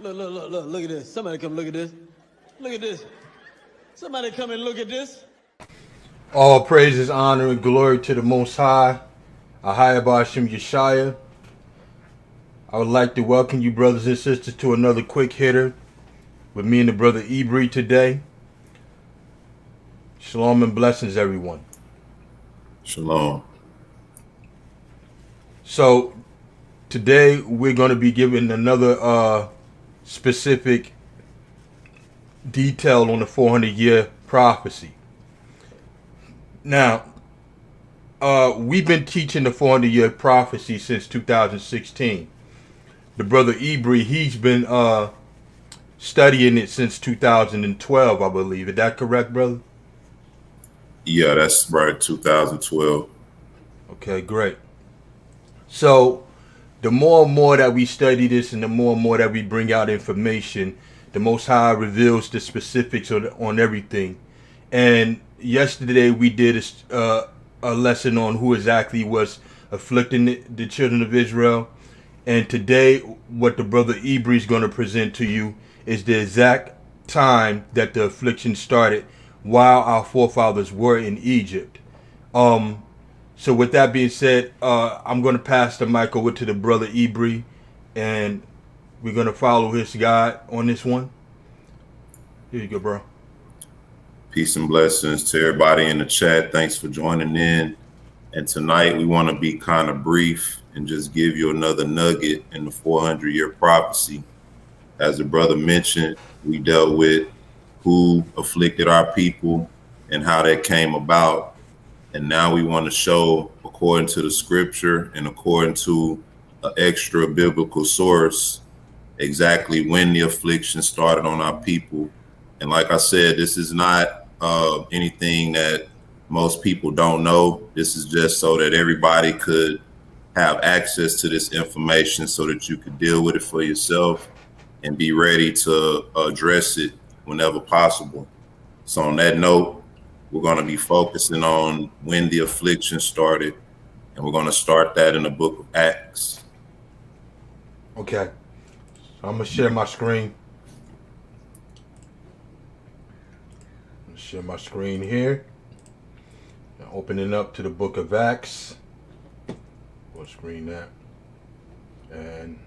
Look at this. Somebody come look at this. Look at this. Somebody come and look at this. All praises, honor, and glory to the Most High, Ahaya Bashim Yeshaya. I would like to welcome you, brothers and sisters, to another quick hitter with me and the brother Ibri today. Shalom and blessings, everyone. Shalom. So, today we're going to be giving another specific detail on the 400-year prophecy. Now, we've been teaching the 400-year prophecy since 2016. The brother Ibri, he's been studying it since 2012, I believe. Is that correct, brother? Yeah, that's right, 2012. Okay, great. So, the more and more that we study this and the more and more that we bring out information, the Most High reveals the specifics on everything. And yesterday we did a lesson on who exactly was afflicting the children of Israel. And today what the brother Ibri is going to present to you is the exact time that the affliction started while our forefathers were in Egypt. So with that being said, I'm going to pass the mic over to the brother Ibri, and we're going to follow his guide on this one. Here you go, bro. Peace and blessings to everybody in the chat. Thanks for joining in. And tonight we want to be kind of brief and just give you another nugget in the 400-year prophecy. As the brother mentioned, we dealt with who afflicted our people and how that came about. And now we want to show, according to the scripture and according to an extra biblical source, exactly when the affliction started on our people. And like I said, this is not anything that most people don't know. This is just so that everybody could have access to this information so that you could deal with it for yourself and be ready to address it whenever possible. So on that note, we're going to be focusing on when the affliction started, and we're going to start that in the book of Acts. Okay. So I'm going to share my screen. Share my screen here. Now opening up to the book of Acts. We'll screen that. And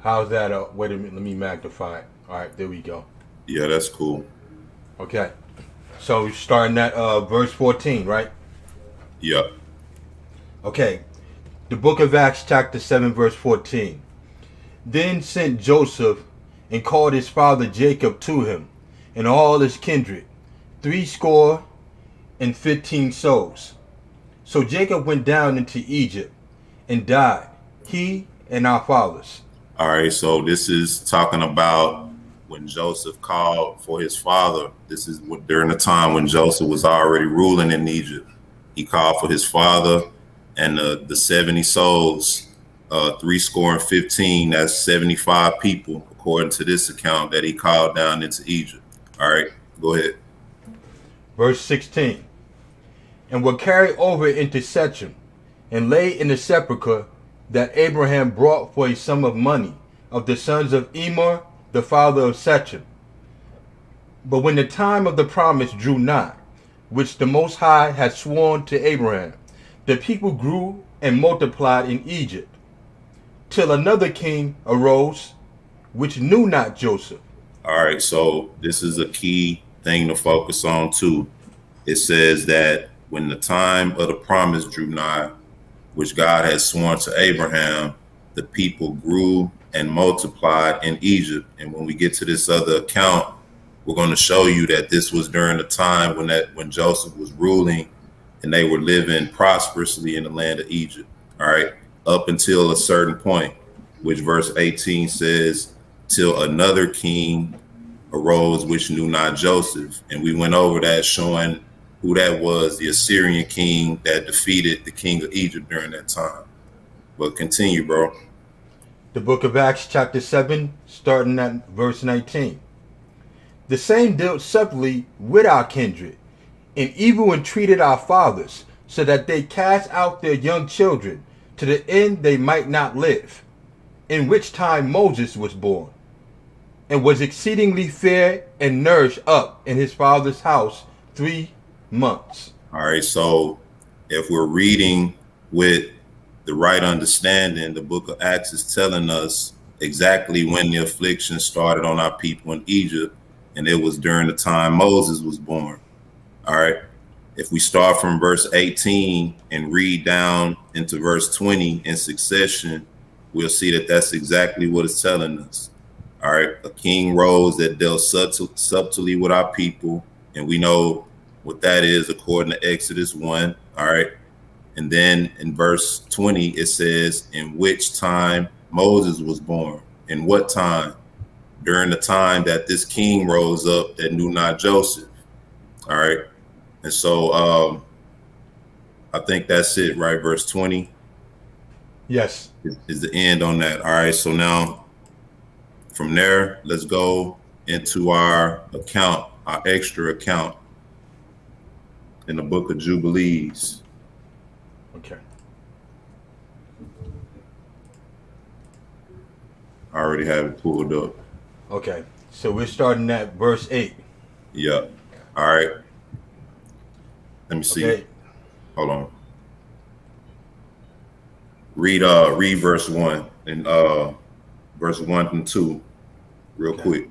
how's that? Wait a minute, let me magnify it. All right, there we go. Yeah, that's cool. Okay. So starting at verse 14, right? Yeah. Okay. The book of Acts, chapter 7, verse 14. Then sent Joseph and called his father Jacob to him, and all his kindred, 75 souls. So Jacob went down into Egypt and died, he and our fathers. All right, so this is talking about when Joseph called for his father. This is during the time when Joseph was already ruling in Egypt. He called for his father and the 70 souls, 75, that's 75 people, according to this account, that he called down into Egypt. All right, go ahead. Verse 16. And were carried over into Shechem, and lay in the sepulchre that Abraham brought for a sum of money of the sons of Emor, the father of Shechem. But when the time of the promise drew nigh, which the Most High had sworn to Abraham, the people grew and multiplied in Egypt, till another king arose, which knew not Joseph. All right, so this is a key thing to focus on too. It says that when the time of the promise drew nigh, which God had sworn to Abraham, the people grew and multiplied in Egypt. And when we get to this other account, we're going to show you that this was during the time when Joseph was ruling and they were living prosperously in the land of Egypt. All right, up until a certain point, which verse 18 says, till another king arose which knew not Joseph. And we went over that, showing who that was, the Assyrian king that defeated the king of Egypt during that time. But continue, bro. The book of Acts, chapter 7, starting at verse 19. The same dealt severally with our kindred, and evil entreated our fathers, so that they cast out their young children, to the end they might not live. in which time Moses was born, and was exceedingly fair and nourished up in his father's house 3 months. All right, so if we're reading with the right understanding, the book of Acts is telling us exactly when the affliction started on our people in Egypt, and it was during the time Moses was born. All right, if we start from verse 18 and read down into verse 20 in succession, we'll see that that's exactly what it's telling us. All right, a king rose that dealt subtly with our people, and we know what that is according to Exodus 1. All right, and then in verse 20 it says, in which time Moses was born. In what time? During the time that this king rose up that knew not Joseph. All right, and so I think that's it, right? Verse 20. Yes, is the end on that. All right, so now from there, let's go into our account, our extra account in the book of Jubilees. okay. I already have it pulled up. Okay, so we're starting at verse 8. Yeah. All right. Let me see. Okay. Hold on. Read verse 1 and verse 1 and 2 real quick.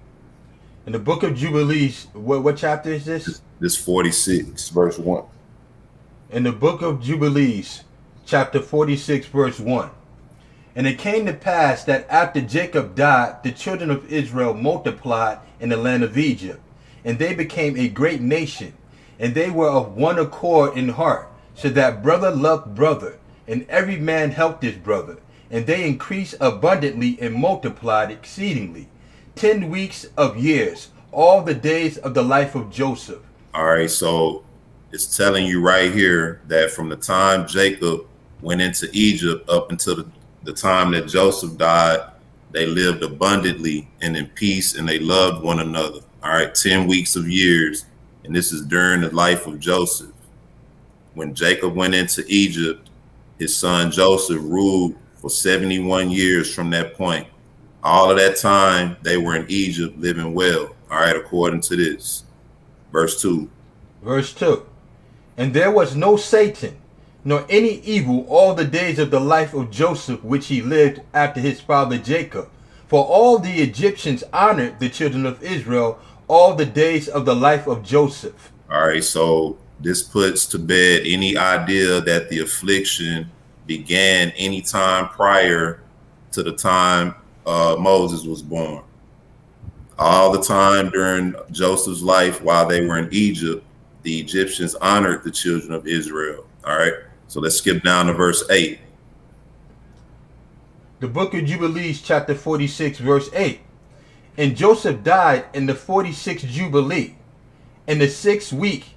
In the book of Jubilees, what chapter is this? This 46, verse 1. In the book of Jubilees, chapter 46, verse 1. And it came to pass that after Jacob died, the children of Israel multiplied in the land of Egypt, and they became a great nation, and they were of one accord in heart, so that brother loved brother, and every man helped his brother, and they increased abundantly and multiplied exceedingly. 10 weeks of years, all the days of the life of Joseph. All right, so it's telling you right here that from the time Jacob went into Egypt up until the time that Joseph died, they lived abundantly and in peace, and they loved one another. All right, 10 weeks of years, and this is during the life of Joseph. When Jacob went into Egypt, his son Joseph ruled for 71 years from that point. All of that time, they were in Egypt living well. All right, according to this. Verse 2. Verse 2. And there was no Satan, nor any evil all the days of the life of Joseph, which he lived after his father Jacob. For all the Egyptians honored the children of Israel all the days of the life of Joseph. All right, so this puts to bed any idea that the affliction began any time prior to the time Moses was born. All the time during Joseph's life while they were in Egypt, the Egyptians honored the children of Israel. All right, so let's skip down to verse 8. The book of Jubilees, chapter 46, verse 8. And Joseph died in the 46th Jubilee, in the 6th week,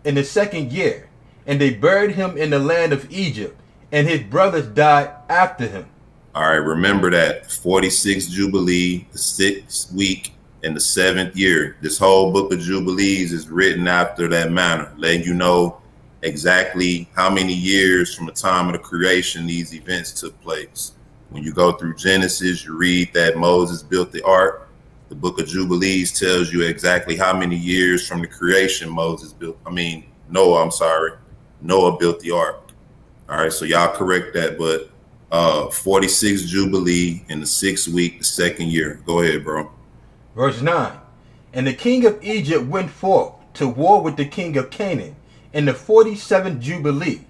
in the 2nd year, and they buried him in the land of Egypt, and his brothers died after him. All right, remember that 46th Jubilee, the 6th week, and the 7th year. This whole book of Jubilees is written after that manner, letting you know exactly how many years from the time of the creation these events took place. When you go through Genesis, you read that Moses built the ark. The book of Jubilees tells you exactly how many years from the creation Noah built the ark. All right, so y'all correct that, but 46 Jubilee in the 6th week, the 2nd year. Go ahead, bro. Verse 9. And the king of Egypt went forth to war with the king of Canaan in the 47th Jubilee,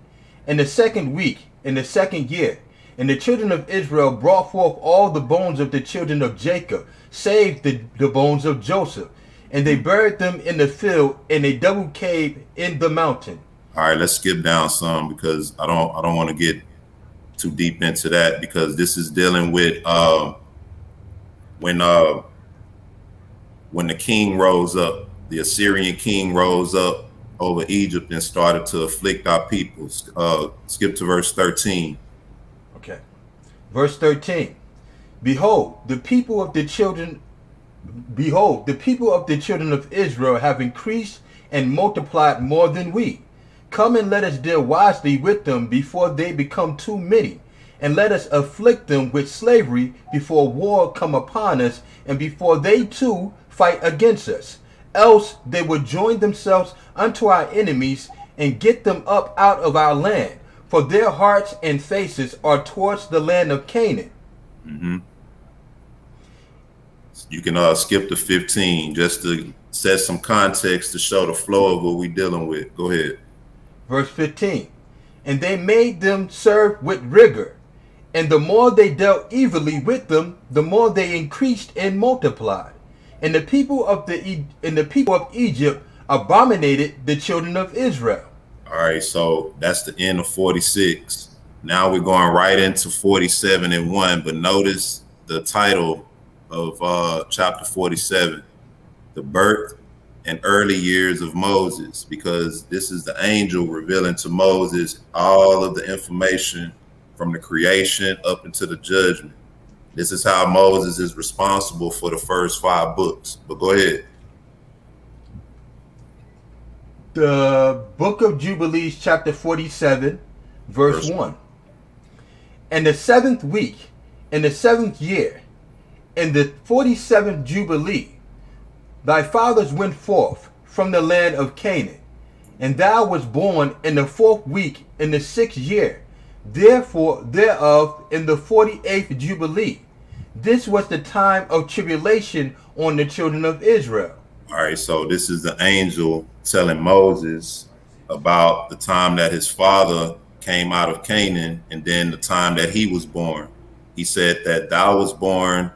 in the 2nd week, in the 2nd year. And the children of Israel brought forth all the bones of the children of Jacob, save the bones of Joseph. And they buried them in the field in a double cave in the mountain. All right, let's skip down some because I don't want to get too deep into that, because this is dealing with when the king rose up, the Assyrian king rose up over Egypt and started to afflict our people. Skip to verse 13. Okay. Verse 13. Behold, the people of the children of Israel have increased and multiplied more than we. Come and let us deal wisely with them before they become too many. and let us afflict them with slavery before war come upon us, and before they too fight against us. Else they would join themselves unto our enemies, and get them up out of our land. For their hearts and faces are towards the land of Canaan. Mm-hmm. You can skip to 15 just to set some context to show the flow of what we're dealing with. Go ahead. Verse 15. And they made them serve with rigor, and the more they dealt evilly with them, the more they increased and multiplied. And the people of Egypt abominated the children of Israel. All right, so that's the end of 46. Now we're going right into 47 and 1, but notice the title of chapter 47, the birth and early years of Moses, because this is the angel revealing to Moses all of the information from the creation up into the judgment. This is how Moses is responsible for the first 5 books. But go ahead. The book of Jubilees, chapter 47, verse 1. And the 7th week, in the 7th year, in the 47th Jubilee, thy fathers went forth from the land of Canaan, and thou was born in the 4th week, in the 6th year, therefore thereof in the 48th Jubilee. This was the time of tribulation on the children of Israel. All right, so this is the angel telling Moses about the time that his father came out of Canaan, and then the time that he was born. He said that thou was born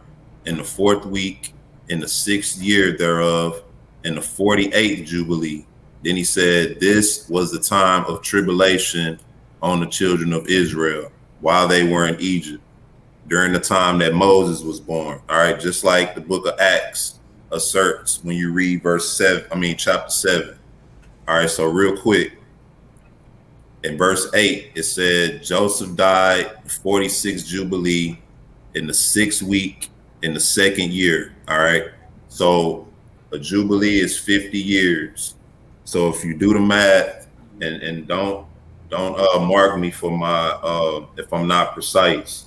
in the 4th week, in the 6th year thereof, in the 48th Jubilee. Then he said this was the time of tribulation on the children of Israel while they were in Egypt, during the time that Moses was born. All right, just like the book of Acts asserts when you read chapter 7. All right, so real quick, in verse 8, it said Joseph died 46th Jubilee in the 6th week in the 2nd year. All right, so a Jubilee is 50 years. So if you do the math, and don't mark me for my if I'm not precise,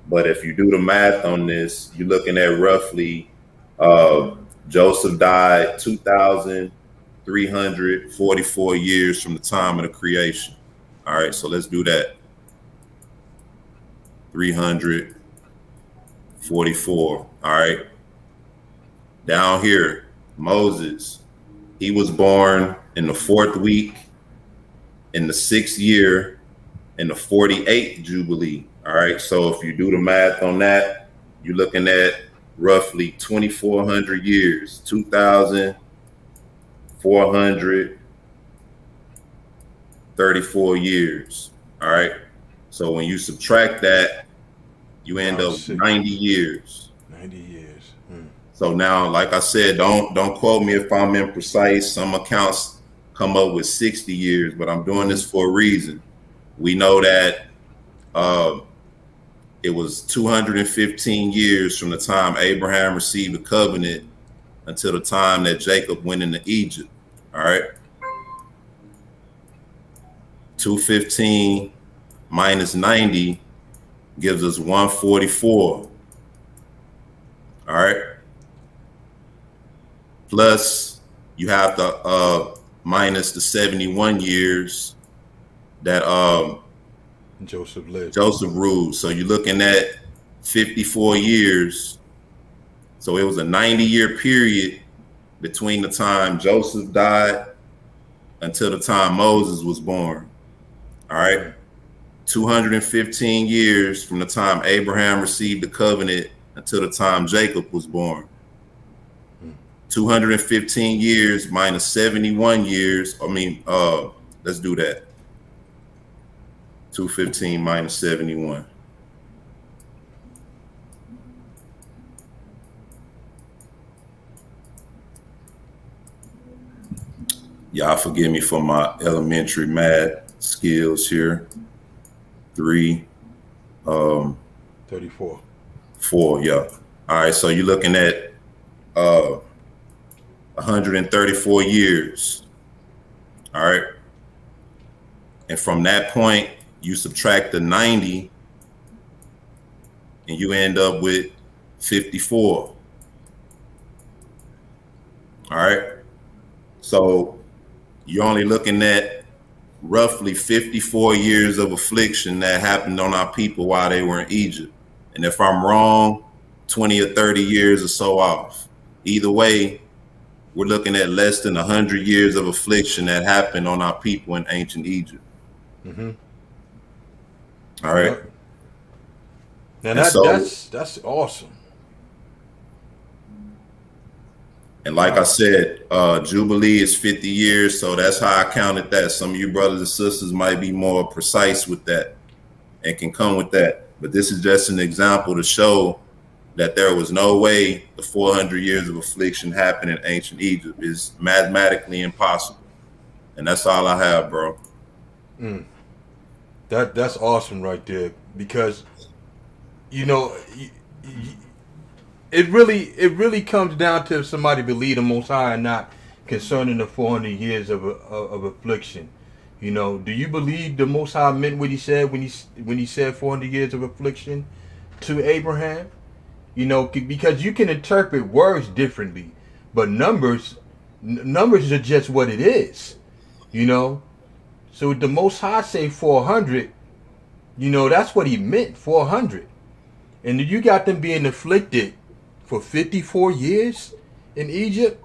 but if you do the math on this, you're looking at roughly Joseph died 2,344 years from the time of the creation. All right, so let's do that. 344. All right. Down here, Moses, he was born in the 4th week, in the 6th year, in the 48th Jubilee. All right, so if you do the math on that, you're looking at roughly 2,400 years, 2,434 years. All right, so when you subtract that, you end up 90 years. 90 years. So now, like I said, don't quote me if I'm imprecise. Some accounts come up with 60 years, but I'm doing this for a reason. We know that it was 215 years from the time Abraham received the covenant until the time that Jacob went into Egypt. All right. 215 minus 90 gives us 144. All right. Plus you have to minus the 71 years that Joseph lived. Joseph ruled. So you're looking at 54 years. So it was a 90-year period between the time Joseph died until the time Moses was born. All right. 215 years from the time Abraham received the covenant until the time Jacob was born. 215 years minus 71 years. Let's do that. 215 minus 71. Y'all forgive me for my elementary math skills here. 34. 4, yeah. All right, so you're looking at 134 years. All right. And from that point, you subtract the 90 and you end up with 54. All right. So you're only looking at roughly 54 years of affliction that happened on our people while they were in Egypt. And if I'm wrong, 20 or 30 years or so off. Either way, we're looking at less than 100 years of affliction that happened on our people in ancient Egypt. Mm-hmm. All right. Now that's awesome. And like I said, Jubilee is 50 years, so that's how I counted that. Some of you brothers and sisters might be more precise with that and can come with that. But this is just an example to show that there was no way the 400 years of affliction happened in ancient Egypt. Is mathematically impossible. And that's all I have, bro. That's awesome right there, because you know it really comes down to if somebody believe the Most High or not concerning the 400 years of affliction. You know, do you believe the Most High meant what he said when he said 400 years of affliction to Abraham? You know, because you can interpret words differently, but numbers are just what it is. You know, so the Most High say 400. You know, that's what he meant, 400. And you got them being afflicted for 54 years in Egypt.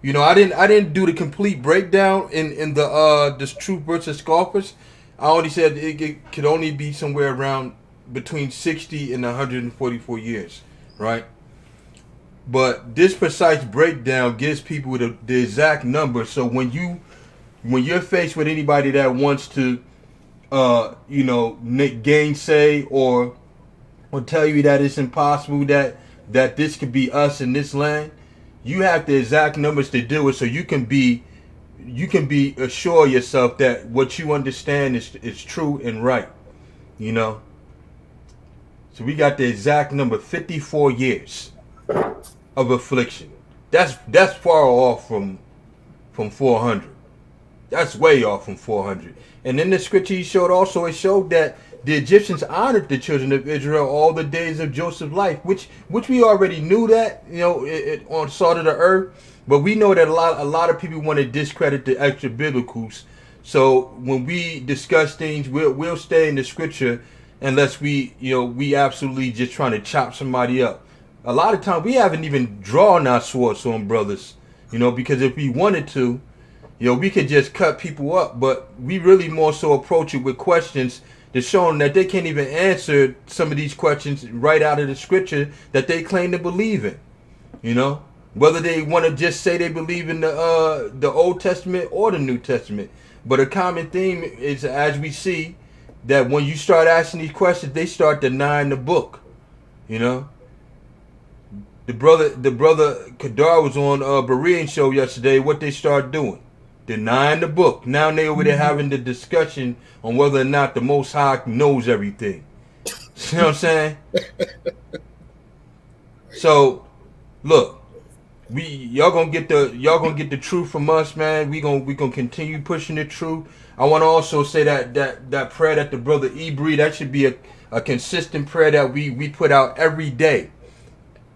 You know, I didn't do the complete breakdown in the this Truth versus Scoffers. I only said it could only be somewhere around between 60 and 144 years, right? But this precise breakdown gives people the exact number. So when you're faced with anybody that wants to you know, gainsay or tell you that it's impossible that this could be us in this land, you have the exact numbers to do it, so you can be assure yourself that what you understand is true and right. You know, so we got the exact number, 54 years of affliction. That's far off from 400. That's way off from 400. And in the scripture he showed also, it showed that the Egyptians honored the children of Israel all the days of Joseph's life, which we already knew that, you know, on the salt of the earth. But we know that a lot of people want to discredit the extra biblicals. So when we discuss things, we'll stay in the scripture unless we absolutely just trying to chop somebody up. A lot of times we haven't even drawn our swords on brothers, you know, because if we wanted to, you know, we could just cut people up, but we really more so approach it with questions to show them that they can't even answer some of these questions right out of the scripture that they claim to believe in. You know, whether they want to just say they believe in the Old Testament or the New Testament. But a common theme is, as we see, that when you start asking these questions, they start denying the book. You know, the brother Kadar was on Berean show yesterday. What they start doing? Denying the book. Now they over there having the discussion on whether or not the Most High knows everything. You know what I'm saying? So, look, y'all gonna get the truth from us, man. We gonna continue pushing the truth. I want to also say that prayer that the brother Ebri, that should be a consistent prayer that we put out every day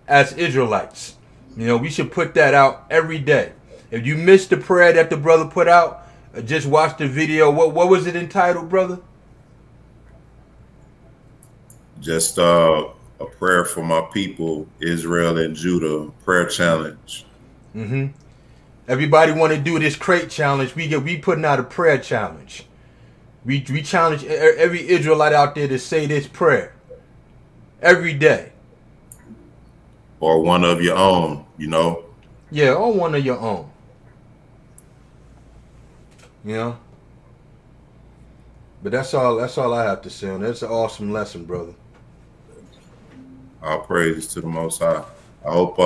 as Israelites. You know, we should put that out every day. If you missed the prayer that the brother put out, just watch the video. What was it entitled, brother? Just a prayer for my people, Israel and Judah, prayer challenge. Mm-hmm. Everybody want to do this crate challenge. We putting out a prayer challenge. We challenge every Israelite out there to say this prayer every day. Or one of your own, you know? Yeah, or one of your own. You know? But that's all I have to say on that. That's an awesome lesson, brother. All praises to the Most High. I hope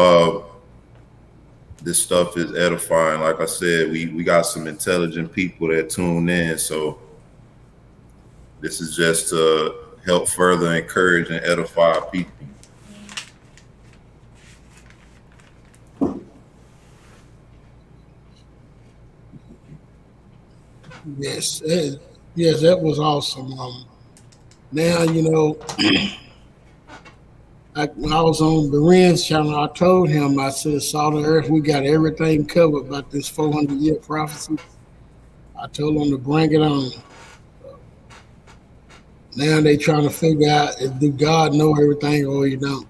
this stuff is edifying. Like I said, we got some intelligent people that tune in, so this is just to help further encourage and edify people. Yes, yes, that was awesome. Now, you know, when I was on the Ren's channel, I told him, I said, Salt of the Earth, we got everything covered about this 400-year prophecy. I told them to bring it on. Now they trying to figure out, do God know everything or you don't?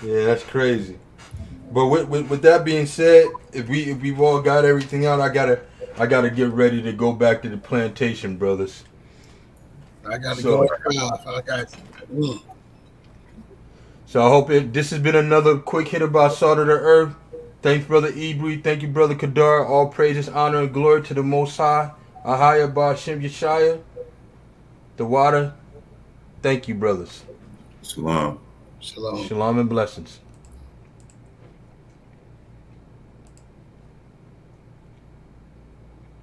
Yeah, that's crazy. But with that being said, if we've all got everything out, I gotta get ready to go back to the plantation, brothers. I got to go at 5. I got you. So I hope this has been another quick hit about Salt of the Earth. Thanks, Brother Ibri. Thank you, Brother Kadar. All praises, honor, and glory to the Most High. Ahaya Ba'Shem Yeshaya. The water. Thank you, brothers. Shalom. Shalom. Shalom and blessings.